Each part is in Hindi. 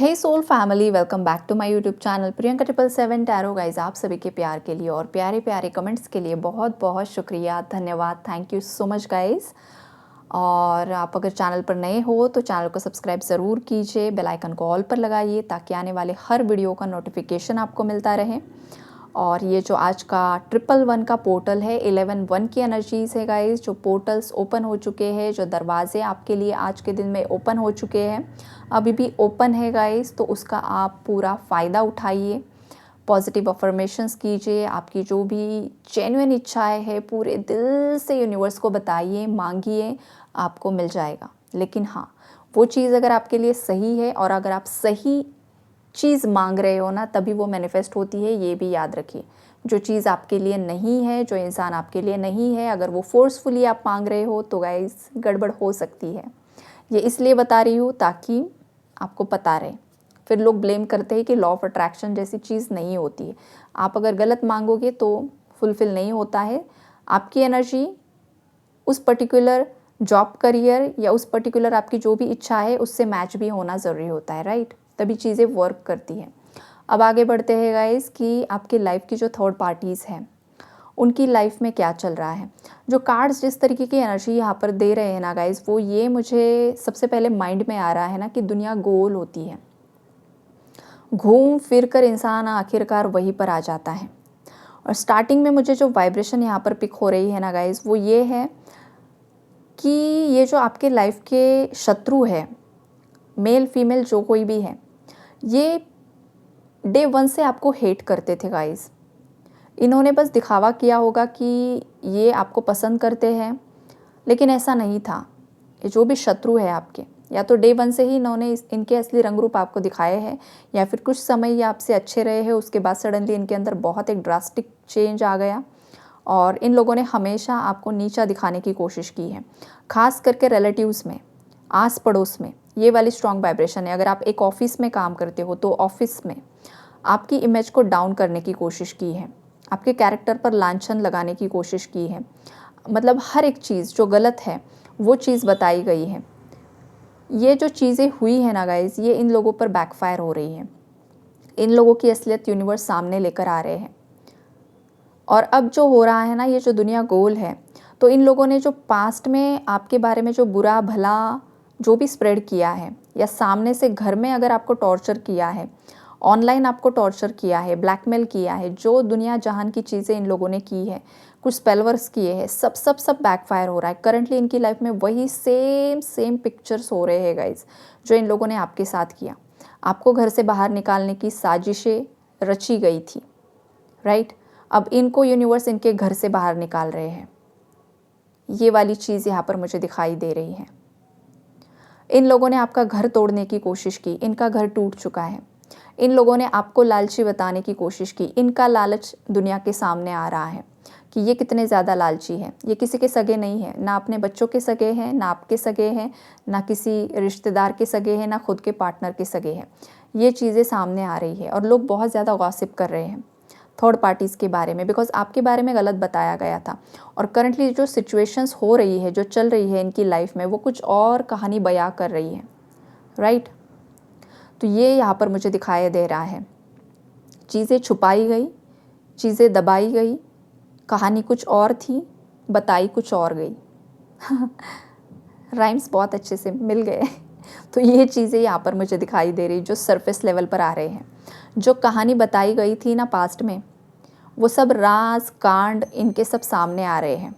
Hey soul family, welcome back to my YouTube channel Priyanka 777 tarot. Guys, आप सभी के प्यार के लिए और प्यारे प्यारे कमेंट्स के लिए बहुत बहुत शुक्रिया, धन्यवाद, thank you so much guys. और आप अगर चैनल पर नए हो तो चैनल को सब्सक्राइब ज़रूर कीजिए, बेल आइकन को ऑल पर लगाइए ताकि आने वाले हर वीडियो का नोटिफिकेशन आपको मिलता रहे। और ये जो आज का 111 का पोर्टल है, 11 की एनर्जीज़ है गाइज। जो पोर्टल्स ओपन हो चुके हैं, जो दरवाजे आपके लिए आज के दिन में ओपन हो चुके हैं, अभी भी ओपन है गाइज, तो उसका आप पूरा फ़ायदा उठाइए। पॉजिटिव अफर्मेशंस कीजिए, आपकी जो भी जेन्युइन इच्छाएं है पूरे दिल से यूनिवर्स को बताइए, मांगिए, आपको मिल जाएगा। लेकिन हाँ, वो चीज़ अगर आपके लिए सही है और अगर आप सही चीज़ मांग रहे हो ना, तभी वो मैनिफेस्ट होती है, ये भी याद रखिए। जो चीज़ आपके लिए नहीं है, जो इंसान आपके लिए नहीं है, अगर वो फोर्सफुली आप मांग रहे हो तो गाइस गड़बड़ हो सकती है। ये इसलिए बता रही हूँ ताकि आपको पता रहे। फिर लोग ब्लेम करते हैं कि लॉ ऑफ अट्रैक्शन जैसी चीज़ नहीं होती है। आप अगर गलत मांगोगे तो फुलफिल नहीं होता है। आपकी एनर्जी उस पर्टिकुलर जॉब करियर या उस पर्टिकुलर आपकी जो भी इच्छा है उससे मैच भी होना ज़रूरी होता है, राइट? तभी चीज़ें वर्क करती हैं। अब आगे बढ़ते हैं गाइस कि आपकी लाइफ की जो थर्ड पार्टीज़ हैं उनकी लाइफ में क्या चल रहा है। जो कार्ड्स जिस तरीके की एनर्जी यहाँ पर दे रहे हैं ना गाइस, वो ये मुझे सबसे पहले माइंड में आ रहा है ना कि दुनिया गोल होती है, घूम फिर कर इंसान आखिरकार वहीं पर आ जाता है। और स्टार्टिंग में मुझे जो वाइब्रेशन यहाँ पर पिक हो रही है ना गाइस, वो ये है कि ये जो आपके लाइफ के शत्रु है, मेल फीमेल जो कोई भी है, ये डे 1 से आपको हेट करते थे गाइस। इन्होंने बस दिखावा किया होगा कि ये आपको पसंद करते हैं, लेकिन ऐसा नहीं था। ये जो भी शत्रु है आपके, या तो डे 1 से ही इन्होंने इनके असली रंग रूप आपको दिखाए हैं, या फिर कुछ समय ये आपसे अच्छे रहे हैं, उसके बाद सडनली इनके अंदर बहुत एक ड्रास्टिक चेंज आ गया और इन लोगों ने हमेशा आपको नीचा दिखाने की कोशिश की है। खास करके रिलेटिव्स में, आस पड़ोस में ये वाली स्ट्रॉन्ग वाइब्रेशन है। अगर आप एक ऑफिस में काम करते हो तो ऑफिस में आपकी इमेज को डाउन करने की कोशिश की है, आपके कैरेक्टर पर लांछन लगाने की कोशिश की है। मतलब हर एक चीज़ जो गलत है वो चीज़ बताई गई है। ये जो चीज़ें हुई है ना गाइज, ये इन लोगों पर बैकफायर हो रही है। इन लोगों की असलियत यूनिवर्स सामने लेकर आ रहे हैं। और अब जो हो रहा है ना, ये जो दुनिया गोल है, तो इन लोगों ने जो पास्ट में आपके बारे में जो बुरा भला जो भी स्प्रेड किया है, या सामने से घर में अगर आपको टॉर्चर किया है, ऑनलाइन आपको टॉर्चर किया है, ब्लैकमेल किया है, जो दुनिया जहान की चीज़ें इन लोगों ने की है, कुछ स्पेलवर्स किए हैं, सब सब सब बैकफायर हो रहा है। करंटली इनकी लाइफ में वही सेम पिक्चर्स हो रहे हैं गाइज, जो इन लोगों ने आपके साथ किया। आपको घर से बाहर निकालने की साजिशें रची गई थी, राइट? अब इनको यूनिवर्स इनके घर से बाहर निकाल रहे हैं। ये वाली चीज़ यहाँ पर मुझे दिखाई दे रही है। इन लोगों ने आपका घर तोड़ने की कोशिश की, इनका घर टूट चुका है। इन लोगों ने आपको लालची बताने की कोशिश की, इनका लालच दुनिया के सामने आ रहा है कि ये कितने ज़्यादा लालची है। ये किसी के सगे नहीं है, ना अपने बच्चों के सगे हैं, ना आपके सगे हैं, ना किसी रिश्तेदार के सगे हैं, ना खुद के पार्टनर के सगे हैं। ये चीज़ें सामने आ रही है और लोग बहुत ज़्यादा गॉसिप कर रहे हैं थर्ड पार्टीज़ के बारे में, बिकॉज आपके बारे में गलत बताया गया था। और करंटली जो सिचुएशंस हो रही है, जो चल रही है इनकी लाइफ में, वो कुछ और कहानी बयां कर रही है, राइट? तो ये यहाँ पर मुझे दिखाई दे रहा है, चीज़ें छुपाई गई, चीज़ें दबाई गई, कहानी कुछ और थी, बताई कुछ और गई। राइम्स बहुत अच्छे से मिल गए। तो ये चीज़ें यहाँ पर मुझे दिखाई दे रही, जो सरफेस लेवल पर आ रहे हैं। जो कहानी बताई गई थी ना पास्ट में, वो सब राज कांड इनके सब सामने आ रहे हैं।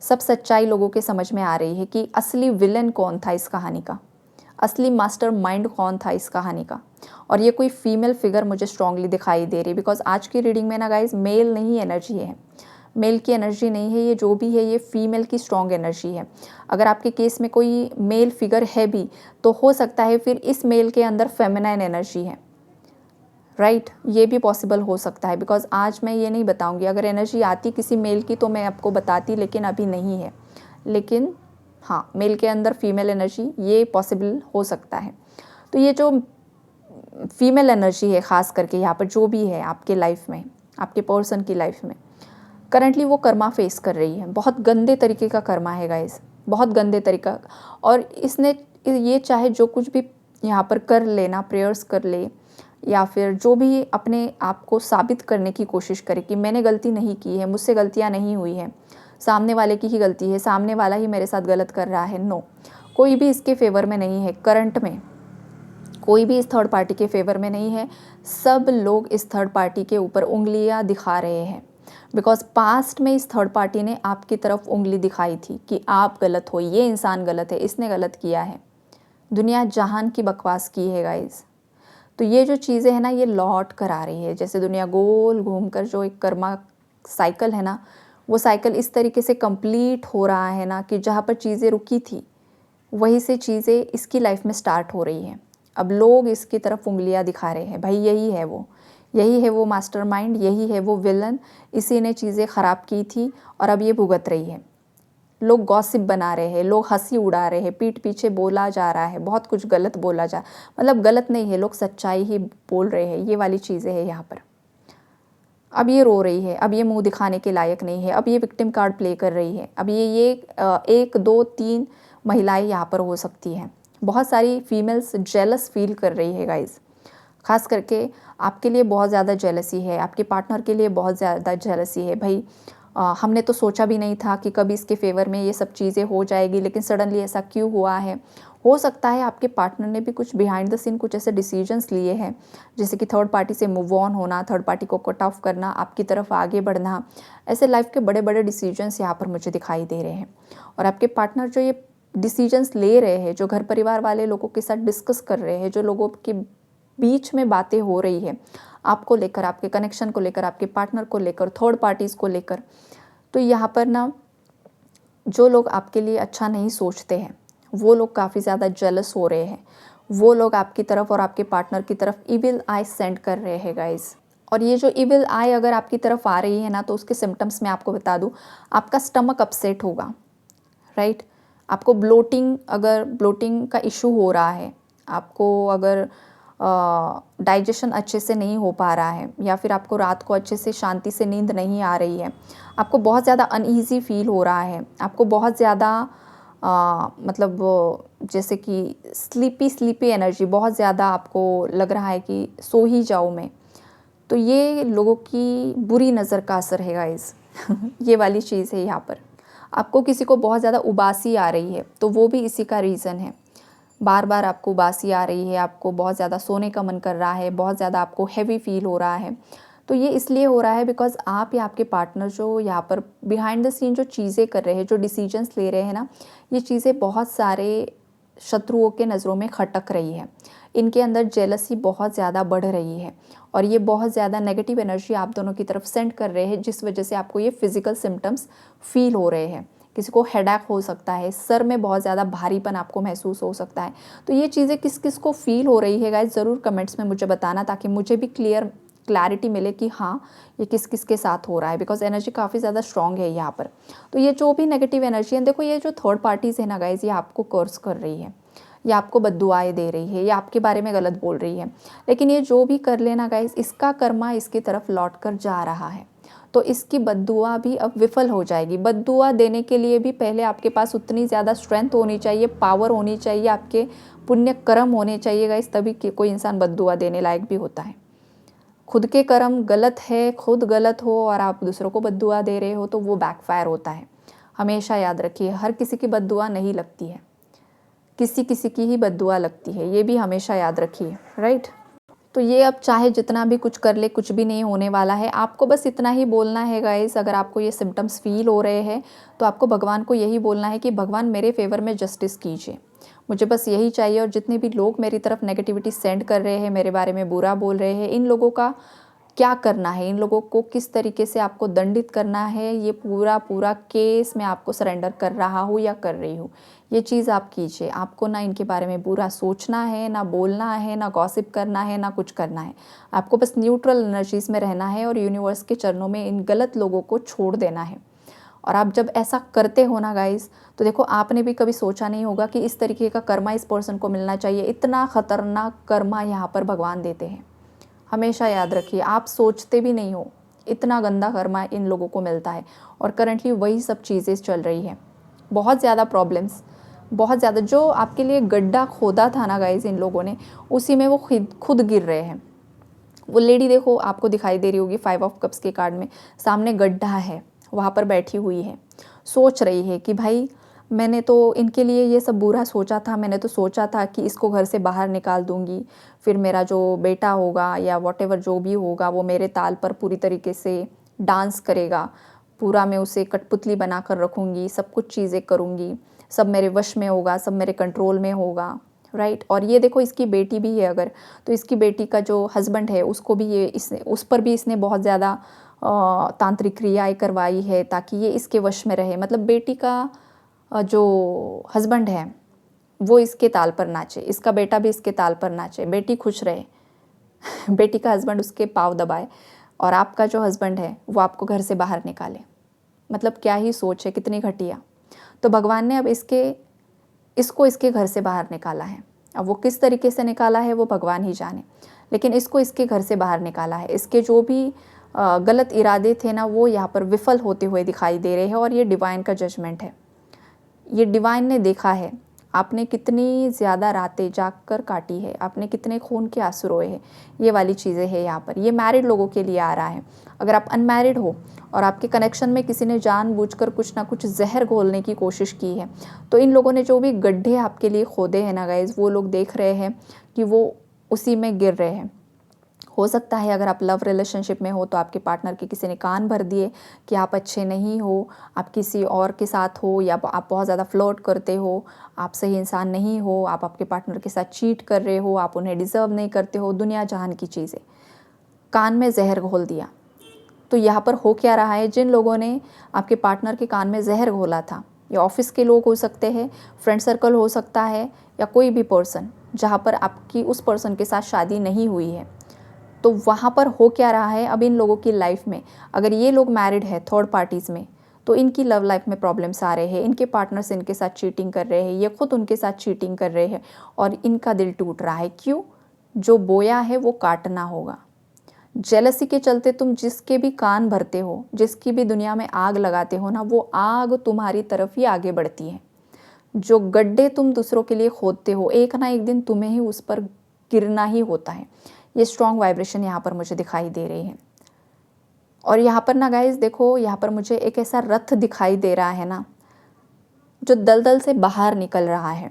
सब सच्चाई लोगों के समझ में आ रही है कि असली विलन कौन था इस कहानी का, असली मास्टर माइंड कौन था इस कहानी का। और ये कोई फीमेल फिगर मुझे स्ट्रांगली दिखाई दे रही, बिकॉज आज की रीडिंग में ना गाइज मेल नहीं एनर्जी है, मेल की एनर्जी नहीं है। ये जो भी है ये फीमेल की स्ट्रॉन्ग एनर्जी है। अगर आपके केस में कोई मेल फिगर है भी, तो हो सकता है फिर इस मेल के अंदर फेमिनाइन एनर्जी है, राइट? ये भी पॉसिबल हो सकता है, बिकॉज आज मैं ये नहीं बताऊंगी। अगर एनर्जी आती किसी मेल की तो मैं आपको बताती, लेकिन अभी नहीं है। लेकिन हाँ, मेल के अंदर फीमेल एनर्जी, ये पॉसिबल हो सकता है। तो ये जो फीमेल एनर्जी है, ख़ास करके यहाँ पर जो भी है आपके लाइफ में, आपके पर्सन की लाइफ में, करंटली वो कर्मा फेस कर रही है। बहुत गंदे तरीके का कर्मा है गाइस, बहुत गंदे तरीका। और इसने ये चाहे जो कुछ भी यहाँ पर कर लेना, प्रेयर्स कर ले, या फिर जो भी अपने आप को साबित करने की कोशिश करे कि मैंने गलती नहीं की है, मुझसे गलतियाँ नहीं हुई हैं, सामने वाले की ही गलती है, सामने वाला ही मेरे साथ गलत कर रहा है। नो, कोई भी इसके फेवर में नहीं है। करंट में कोई भी इस थर्ड पार्टी के फेवर में नहीं है। सब लोग इस थर्ड पार्टी के ऊपर उंगलियां दिखा रहे हैं, बिकॉज पास्ट में इस थर्ड पार्टी ने आपकी तरफ उंगली दिखाई थी कि आप गलत हो, ये इंसान गलत है, इसने गलत किया है। दुनिया जहान की बकवास की है गाइज। तो ये जो चीज़ें हैं ना, ये लौट कर आ रही है। जैसे दुनिया गोल घूमकर जो एक कर्मा साइकिल है ना, वो साइकिल इस तरीके से कंप्लीट हो रहा है ना कि जहाँ पर चीज़ें रुकी थी वहीं से चीज़ें इसकी लाइफ में स्टार्ट हो रही हैं। अब लोग इसकी तरफ उंगलियां दिखा रहे हैं, भाई यही है वो मास्टरमाइंड, यही है वो विलन, इसी ने चीज़ें ख़राब की थी और अब ये भुगत रही है। लोग गॉसिप बना रहे हैं, लोग हंसी उड़ा रहे हैं, पीठ पीछे बोला जा रहा है, बहुत कुछ गलत बोला जा, मतलब गलत नहीं है, लोग सच्चाई ही बोल रहे हैं। ये वाली चीज़ें हैं यहाँ पर। अब ये रो रही है, अब ये मुंह दिखाने के लायक नहीं है, अब ये विक्टिम कार्ड प्ले कर रही है। अब ये 1 2 3 महिलाएं यहाँ पर हो सकती हैं। बहुत सारी फीमेल्स जेलस फील कर रही है गाइज। खास करके आपके लिए बहुत ज़्यादा जेलसी है, आपके पार्टनर के लिए बहुत ज़्यादा जेलसी है। भाई हमने तो सोचा भी नहीं था कि कभी इसके फेवर में ये सब चीज़ें हो जाएगी, लेकिन सडनली ऐसा क्यों हुआ है। हो सकता है आपके पार्टनर ने भी कुछ बिहाइंड द सीन कुछ ऐसे डिसीजंस लिए हैं, जैसे कि थर्ड पार्टी से मूव ऑन होना, थर्ड पार्टी को कट ऑफ करना, आपकी तरफ आगे बढ़ना। ऐसे लाइफ के बड़े बड़े डिसीजंस यहाँ पर मुझे दिखाई दे रहे हैं। और आपके पार्टनर जो ये डिसीजंस ले रहे हैं, जो घर परिवार वाले लोगों के साथ डिस्कस कर रहे हैं, जो लोगों के बीच में बातें हो रही है आपको लेकर, आपके कनेक्शन को लेकर, आपके पार्टनर को लेकर, थर्ड पार्टीज़ को लेकर, तो यहाँ पर ना जो लोग आपके लिए अच्छा नहीं सोचते हैं वो लोग काफ़ी ज़्यादा जेलस हो रहे हैं। वो लोग आपकी तरफ और आपके पार्टनर की तरफ इविल आई सेंड कर रहे हैं गाइज। और ये जो इविल आई अगर आपकी तरफ आ रही है ना, तो उसके सिम्टम्स मैं आपको बता दूँ, आपका स्टमक अपसेट होगा, राइट। आपको ब्लोटिंग का इशू हो रहा है, आपको अगर डाइजेशन अच्छे से नहीं हो पा रहा है, या फिर आपको रात को अच्छे से शांति से नींद नहीं आ रही है, आपको बहुत ज़्यादा अनईज़ी फील हो रहा है, आपको बहुत ज़्यादा मतलब जैसे कि स्लीपी एनर्जी, बहुत ज़्यादा आपको लग रहा है कि सो ही जाऊँ मैं, तो ये लोगों की बुरी नज़र का असर है गाइस। ये वाली चीज़ है यहाँ पर। आपको किसी को बहुत ज़्यादा उबासी आ रही है, तो वो भी इसी का रीज़न है। बार बार आपको उबासी आ रही है, आपको बहुत ज़्यादा सोने का मन कर रहा है, बहुत ज़्यादा आपको हैवी फील हो रहा है, तो ये इसलिए हो रहा है बिकॉज़ आप या आपके पार्टनर जो यहाँ पर बिहाइंड द सीन जो चीज़ें कर रहे हैं, जो डिसीजंस ले रहे हैं ना, ये चीज़ें बहुत सारे शत्रुओं के नज़रों में खटक रही है। इनके अंदर जेलसी बहुत ज़्यादा बढ़ रही है और ये बहुत ज़्यादा नेगेटिव एनर्जी आप दोनों की तरफ सेंड कर रहे हैं, जिस वजह से आपको ये फिज़िकल सिम्टम्स फील हो रहे हैं। किसी को हेडेक हो सकता है, सर में बहुत ज़्यादा भारीपन आपको महसूस हो सकता है। तो ये चीज़ें किस किस को फील हो रही है गाइस, ज़रूर कमेंट्स में मुझे बताना, ताकि मुझे भी क्लैरिटी मिले कि हाँ ये किस किस के साथ हो रहा है, बिकॉज एनर्जी काफ़ी ज़्यादा स्ट्रॉन्ग है यहाँ पर। तो ये जो भी नेगेटिव एनर्जी है, देखो ये जो थर्ड पार्टीज़ है ना गाइस, ये आपको कर्स कर रही है, या आपको बद्दुआएं दे रही है, या आपके बारे में गलत बोल रही है, लेकिन ये जो भी कर लेना गाइस, इसका कर्मा इसकी तरफ लौट कर जा रहा है। तो इसकी बद्दुआ भी अब विफल हो जाएगी। बद्दुआ देने के लिए भी पहले आपके पास उतनी ज़्यादा स्ट्रेंथ होनी चाहिए, पावर होनी चाहिए, आपके पुण्य कर्म होने चाहिए गाइस, तभी कोई इंसान बद्दुआ देने लायक भी होता है। खुद के कर्म गलत है, खुद गलत हो और आप दूसरों को बद्दुआ दे रहे हो, तो वो बैकफायर होता है। हमेशा याद रखिए, हर किसी की बद्दुआ नहीं लगती है, किसी किसी की ही बद्दुआ लगती है, ये भी हमेशा याद रखिए, राइट। तो ये अब चाहे जितना भी कुछ कर ले, कुछ भी नहीं होने वाला है। आपको बस इतना ही बोलना है गाइस, अगर आपको ये सिम्टम्स फील हो रहे हैं तो आपको भगवान को यही बोलना है कि भगवान मेरे फेवर में जस्टिस कीजिए, मुझे बस यही चाहिए। और जितने भी लोग मेरी तरफ नेगेटिविटी सेंड कर रहे हैं, मेरे बारे में बुरा बोल रहे हैं, इन लोगों का क्या करना है, इन लोगों को किस तरीके से आपको दंडित करना है, ये पूरा केस मैं आपको सरेंडर कर रहा हूँ या कर रही हूँ, ये चीज़ आप कीजिए। आपको ना इनके बारे में बुरा सोचना है, ना बोलना है, ना गॉसिप करना है, ना कुछ करना है। आपको बस न्यूट्रल एनर्जीज़ में रहना है और यूनिवर्स के चरणों में इन गलत लोगों को छोड़ देना है। और आप जब ऐसा करते हो ना गाइस, तो देखो आपने भी कभी सोचा नहीं होगा कि इस तरीके का कर्मा इस पर्सन को मिलना चाहिए। इतना ख़तरनाक कर्मा यहाँ पर भगवान देते हैं, हमेशा याद रखिए। आप सोचते भी नहीं हो इतना गंदा कर्मा इन लोगों को मिलता है, और करंटली वही सब चीज़ें चल रही हैं। बहुत ज़्यादा प्रॉब्लम्स, बहुत ज़्यादा जो आपके लिए गड्ढा खोदा था ना गाइज़ इन लोगों ने, उसी में वो खुद गिर रहे हैं। वो लेडी देखो आपको दिखाई दे रही होगी 5 ऑफ कप्स के कार्ड में, सामने गड्ढा है, वहाँ पर बैठी हुई है, सोच रही है कि भाई मैंने तो इनके लिए ये सब बुरा सोचा था, मैंने तो सोचा था कि इसको घर से बाहर निकाल दूँगी, फिर मेरा जो बेटा होगा या व्हाटएवर जो भी होगा वो मेरे ताल पर पूरी तरीके से डांस करेगा, पूरा मैं उसे कठपुतली बनाकर रखूँगी, सब कुछ चीज़ें करूँगी, सब मेरे वश में होगा, सब मेरे कंट्रोल में होगा, राइट। और ये देखो इसकी बेटी भी है अगर, तो इसकी बेटी का जो हस्बैंड है उसको भी ये इसने उस पर भी इसने बहुत ज़्यादा तांत्रिक क्रियाएँ करवाई है ताकि ये इसके वश में रहे। मतलब बेटी का जो हस्बैंड है वो इसके ताल पर नाचे, इसका बेटा भी इसके ताल पर नाचे, बेटी खुश रहे। बेटी का हस्बैंड उसके पाँव दबाए और आपका जो हस्बैंड है वो आपको घर से बाहर निकाले। मतलब क्या ही सोच है, कितनी घटिया। तो भगवान ने अब इसको इसके घर से बाहर निकाला है। अब वो किस तरीके से निकाला है वो भगवान ही जाने, लेकिन इसको इसके घर से बाहर निकाला है। इसके जो भी गलत इरादे थे ना वो यहाँ पर विफल होते हुए दिखाई दे रहे हैं और ये डिवाइन का जजमेंट है। ये डिवाइन ने देखा है आपने कितनी ज़्यादा रातें जागकर काटी है, आपने कितने खून के आंसू रोए हैं, ये वाली चीज़ें हैं यहाँ पर। ये मैरिड लोगों के लिए आ रहा है। अगर आप अनमैरिड हो और आपके कनेक्शन में किसी ने जानबूझकर कुछ ना कुछ जहर घोलने की कोशिश की है, तो इन लोगों ने जो भी गड्ढे आपके लिए खोदे हैं ना गाइज़, वो लोग देख रहे हैं कि वो उसी में गिर रहे हैं। हो सकता है अगर आप लव रिलेशनशिप में हो तो आपके पार्टनर के किसी ने कान भर दिए कि आप अच्छे नहीं हो, आप किसी और के साथ हो, या आप बहुत ज़्यादा फ्लर्ट करते हो, आप सही इंसान नहीं हो, आप आपके पार्टनर के साथ चीट कर रहे हो, आप उन्हें डिज़र्व नहीं करते हो, दुनिया जहान की चीज़ें, कान में जहर घोल दिया। तो यहाँ पर हो क्या रहा है, जिन लोगों ने आपके पार्टनर के कान में जहर घोला था, ये ऑफिस के लोग हो सकते हैं, फ्रेंड सर्कल हो सकता है, या कोई भी पर्सन जहाँ पर आपकी उस पर्सन के साथ शादी नहीं हुई है, तो वहाँ पर हो क्या रहा है अब इन लोगों की लाइफ में। अगर ये लोग मैरिड है थर्ड पार्टीज़ में, तो इनकी लव लाइफ में प्रॉब्लम्स आ रहे हैं, इनके पार्टनर्स इनके साथ चीटिंग कर रहे हैं, ये खुद उनके साथ चीटिंग कर रहे हैं और इनका दिल टूट रहा है। क्यों? जो बोया है वो काटना होगा। जेलसी के चलते तुम जिसके भी कान भरते हो, जिसकी भी दुनिया में आग लगाते हो ना, वो आग तुम्हारी तरफ ही आगे बढ़ती है। जो गड्ढे तुम दूसरों के लिए खोदते हो, एक ना एक दिन तुम्हें ही उस पर गिरना ही होता है। ये स्ट्रॉन्ग वाइब्रेशन यहाँ पर मुझे दिखाई दे रही है। और यहाँ पर ना गाइज देखो, यहाँ पर मुझे एक ऐसा रथ दिखाई दे रहा है ना जो दलदल से बाहर निकल रहा है।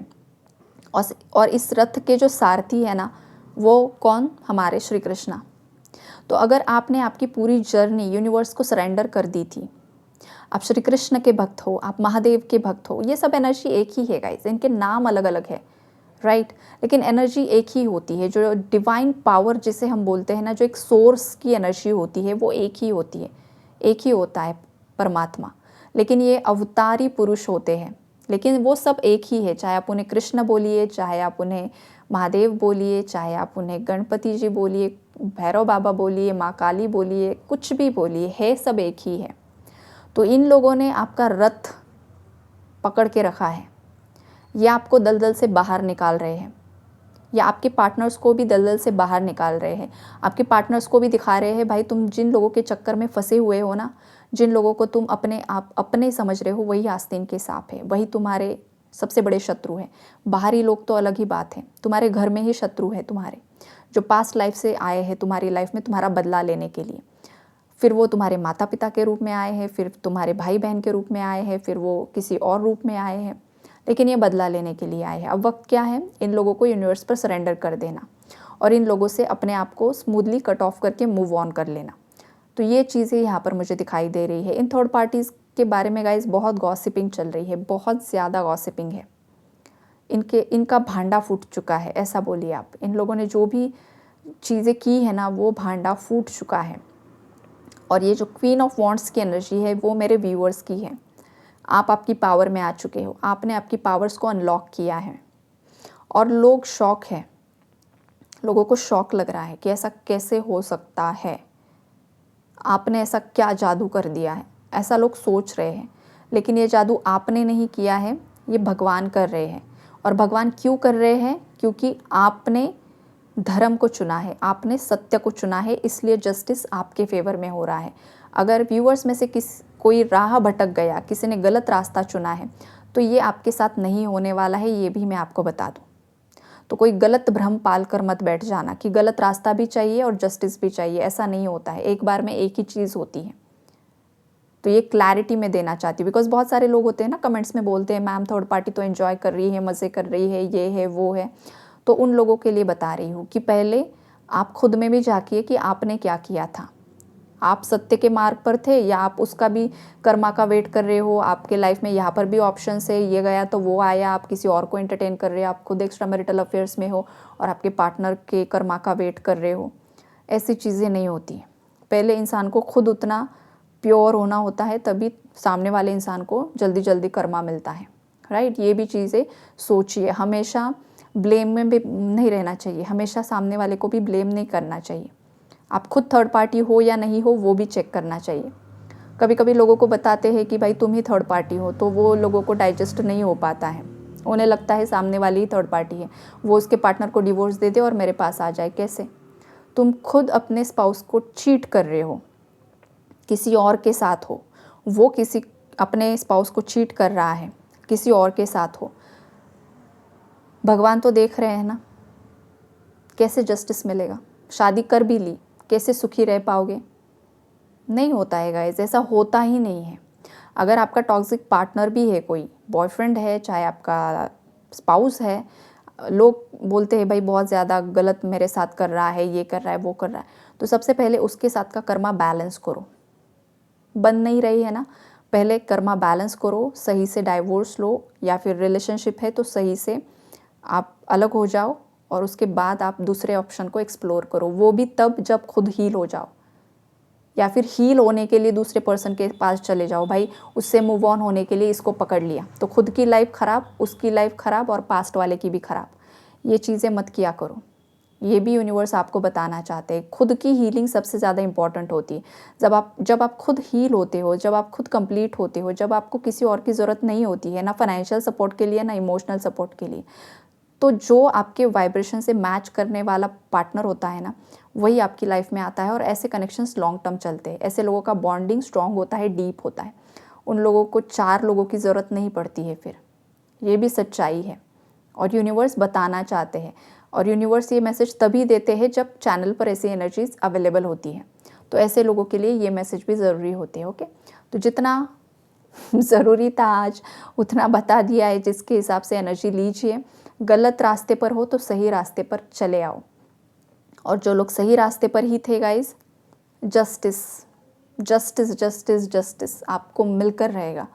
और इस रथ के जो सारथी है ना, वो कौन? हमारे श्री कृष्णा। तो अगर आपने आपकी पूरी जर्नी यूनिवर्स को सरेंडर कर दी थी, आप श्री कृष्ण के भक्त हो, आप महादेव के भक्त हो, ये सब एनर्जी एक ही है गाइज, इनके नाम अलग अलग है, राइट, लेकिन एनर्जी एक ही होती है। जो डिवाइन पावर जिसे हम बोलते हैं ना, जो एक सोर्स की एनर्जी होती है, वो एक ही होती है, एक ही होता है परमात्मा। लेकिन ये अवतारी पुरुष होते हैं, लेकिन वो सब एक ही है। चाहे आप उन्हें कृष्ण बोलिए, चाहे आप उन्हें महादेव बोलिए, चाहे आप उन्हें गणपति जी बोलिए, भैरव बाबा बोलिए, माँ काली बोलिए, कुछ भी बोलिए, है सब एक ही है। तो इन लोगों ने आपका रथ पकड़ के रखा है, या आपको दलदल से बाहर निकाल रहे हैं, या आपके पार्टनर्स को भी दलदल से बाहर निकाल रहे हैं। आपके पार्टनर्स को भी दिखा रहे हैं भाई तुम जिन लोगों के चक्कर में फंसे हुए हो ना, जिन लोगों को तुम अपने समझ रहे हो, वही आस्तीन के सांप है, वही तुम्हारे सबसे बड़े शत्रु हैं। बाहरी लोग तो अलग ही बात है, तुम्हारे घर में ही शत्रु है तुम्हारे, जो पास्ट लाइफ से आए हैं तुम्हारी लाइफ में तुम्हारा बदला लेने के लिए। फिर वो तुम्हारे माता पिता के रूप में आए हैं, फिर तुम्हारे भाई बहन के रूप में आए हैं, फिर वो किसी और रूप में आए हैं, लेकिन ये बदला लेने के लिए आए हैं। अब वक्त क्या है, इन लोगों को यूनिवर्स पर सरेंडर कर देना और इन लोगों से अपने आप को स्मूथली कट ऑफ करके मूव ऑन कर लेना। तो ये चीज़ें यहाँ पर मुझे दिखाई दे रही है। इन थर्ड पार्टीज़ के बारे में गाइस बहुत गॉसिपिंग चल रही है, बहुत ज़्यादा गॉसिपिंग है। इनका भांडा फूट चुका है, ऐसा बोलिए आप। इन लोगों ने जो भी चीज़ें की है ना, वो भांडा फूट चुका है। और ये जो क्वीन ऑफ वॉन्ड्स की एनर्जी है वो मेरे व्यूअर्स की है। आप आपकी पावर में आ चुके हो, आपने आपकी पावर्स को अनलॉक किया है और लोग शॉक है, लोगों को शॉक लग रहा है कि ऐसा कैसे हो सकता है, आपने ऐसा क्या जादू कर दिया है, ऐसा लोग सोच रहे हैं। लेकिन ये जादू आपने नहीं किया है, ये भगवान कर रहे हैं। और भगवान क्यों कर रहे हैं? क्योंकि आपने धर्म को चुना है, आपने सत्य को चुना है, इसलिए जस्टिस आपके फेवर में हो रहा है। अगर व्यूअर्स में से कोई राह भटक गया, किसी ने गलत रास्ता चुना है, तो ये आपके साथ नहीं होने वाला है, ये भी मैं आपको बता दूँ। तो कोई गलत भ्रम पाल कर मत बैठ जाना कि गलत रास्ता भी चाहिए और जस्टिस भी चाहिए, ऐसा नहीं होता है, एक बार में एक ही चीज़ होती है। तो ये क्लैरिटी मैं देना चाहती हूँ, बिकॉज बहुत सारे लोग होते हैं ना कमेंट्स में बोलते हैं मैम थर्ड पार्टी तो एंजॉय कर रही है, मज़े कर रही है, ये है वो है। तो उन लोगों के लिए बता रही हूँ कि पहले आप खुद में भी झांकिए कि आपने क्या किया था। आप सत्य के मार्ग पर थे या आप उसका भी कर्मा का वेट कर रहे हो। आपके लाइफ में यहाँ पर भी ऑप्शन है, ये गया तो वो आया, आप किसी और को एंटरटेन कर रहे हो, आप खुद एक्स्ट्रा मैरिटल अफेयर्स में हो और आपके पार्टनर के कर्मा का वेट कर रहे हो। ऐसी चीज़ें नहीं होती। पहले इंसान को खुद उतना प्योर होना होता है, तभी सामने वाले इंसान को जल्दी जल्दी कर्मा मिलता है, राइट। ये भी चीज़ें सोचिए, हमेशा ब्लेम में भी नहीं रहना चाहिए, हमेशा सामने वाले को भी ब्लेम नहीं करना चाहिए। आप खुद थर्ड पार्टी हो या नहीं हो वो भी चेक करना चाहिए। कभी कभी लोगों को बताते हैं कि भाई तुम ही थर्ड पार्टी हो, तो वो लोगों को डाइजेस्ट नहीं हो पाता है, उन्हें लगता है सामने वाली ही थर्ड पार्टी है, वो उसके पार्टनर को डिवोर्स दे दे और मेरे पास आ जाए। कैसे? तुम खुद अपने स्पाउस को चीट कर रहे हो, किसी और के साथ हो, वो किसी अपने स्पाउस को चीट कर रहा है, किसी और के साथ हो। भगवान तो देख रहे हैं ना, कैसे जस्टिस मिलेगा? शादी कर भी ली, कैसे सुखी रह पाओगे? नहीं होता है गाइस, ऐसा होता ही नहीं है। अगर आपका टॉक्सिक पार्टनर भी है, कोई बॉयफ्रेंड है, चाहे आपका स्पाउस है, लोग बोलते हैं भाई बहुत ज़्यादा गलत मेरे साथ कर रहा है, ये कर रहा है, वो कर रहा है, तो सबसे पहले उसके साथ का कर्मा बैलेंस करो। बन नहीं रही है ना, पहले कर्मा बैलेंस करो, सही से डाइवोर्स लो, या फिर रिलेशनशिप है तो सही से आप अलग हो जाओ और उसके बाद आप दूसरे ऑप्शन को एक्सप्लोर करो। वो भी तब जब खुद हील हो जाओ, या फिर हील होने के लिए दूसरे पर्सन के पास चले जाओ। भाई उससे मूव ऑन होने के लिए इसको पकड़ लिया तो खुद की लाइफ ख़राब, उसकी लाइफ ख़राब और पास्ट वाले की भी ख़राब। ये चीज़ें मत किया करो। ये भी यूनिवर्स आपको बताना चाहते हैं, खुद की हीलिंग सबसे ज़्यादा इंपॉर्टेंट होती है। जब आप खुद हील होते हो, जब आप खुद कंप्लीट होते हो, जब आपको किसी और की ज़रूरत नहीं होती है, ना फाइनेंशियल सपोर्ट के लिए ना इमोशनल सपोर्ट के लिए, तो जो आपके वाइब्रेशन से मैच करने वाला पार्टनर होता है ना, वही आपकी लाइफ में आता है। और ऐसे कनेक्शंस लॉन्ग टर्म चलते हैं। ऐसे लोगों का बॉन्डिंग स्ट्रॉन्ग होता है, डीप होता है। उन लोगों को 4 लोगों की ज़रूरत नहीं पड़ती है फिर। ये भी सच्चाई है और यूनिवर्स बताना चाहते हैं। और यूनिवर्स ये मैसेज तभी देते हैं जब चैनल पर ऐसी एनर्जीज अवेलेबल होती है। तो ऐसे लोगों के लिए ये मैसेज भी ज़रूरी होते हैं। ओके, तो जितना ज़रूरी था आज उतना बता दिया है। जिसके हिसाब से एनर्जी लीजिए। गलत रास्ते पर हो तो सही रास्ते पर चले आओ। और जो लोग सही रास्ते पर ही थे guys, justice justice justice justice आपको मिलकर रहेगा।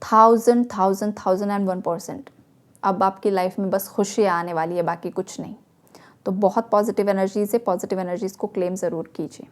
1000,000,001%। अब आपकी लाइफ में बस खुशियाँ आने वाली है, बाकी कुछ नहीं। तो बहुत पॉजिटिव एनर्जीज़ है, पॉजिटिव एनर्जीज़ को क्लेम ज़रूर कीजिए।